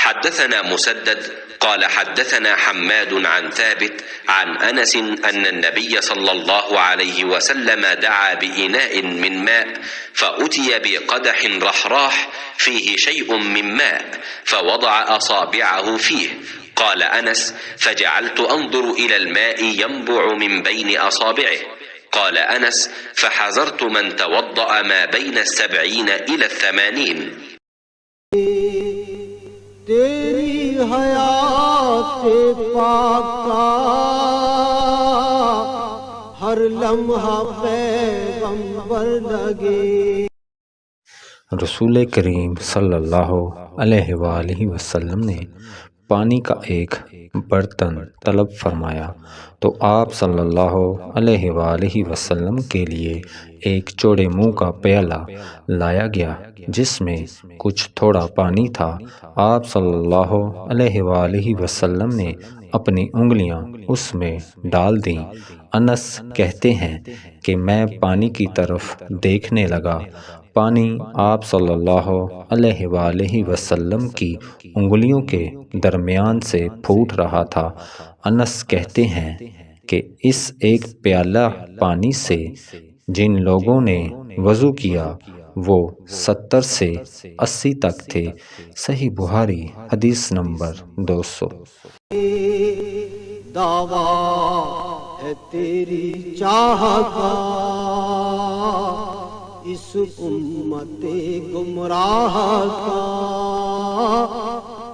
हद्दसना मुसद्दद क़ाल हद्दसना हम्माद अन थाबित अन अनस अन्न नबिय सल्लल्लाहु अलैहि वसल्लम दअा बिइनाइन मिन मा फउतिय बिक़दहिन रहराह फीहि शैउन मिन मा फवदअ असाबिअहु फीहि क़ाल अनस फजअलतु अंज़ुरु इलल माइ यंबुअ मिन बैन असाबिअह क़ाल अनस फहज़रतु मन तवद्दअ मा बैन अस्सबईन इला थमानीन। तेरी हयात पाका हर लम्हा पैगंबर लगे। रसूल करीम सल्लल्लाहु अलैहि वसल्लम ने पानी का एक बर्तन तलब फरमाया तो आप सल्लल्लाहु अलैहि वसल्लम के लिए एक चौड़े मुंह का प्याला लाया गया जिसमें कुछ थोड़ा पानी था। आप सल्लल्लाहु अलैहि वसल्लम ने अपनी उंगलियां उसमें डाल दी। अनस कहते हैं कि मैं पानी की तरफ देखने लगा। पानी आप सल्लल्लाहु अलैहि वसल्लम की उंगलियों के दरमियान से फूट रहा था। अनस कहते हैं कि इस एक प्याला पानी से जिन लोगों ने वज़ू किया वो 70 से 80 तक थे। सही बुहारी हदीस नंबर 200। दावा है तेरी चाहत का इस उम्मते गुमराह का,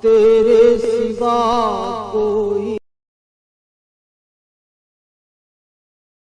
तेरे सिवा कोई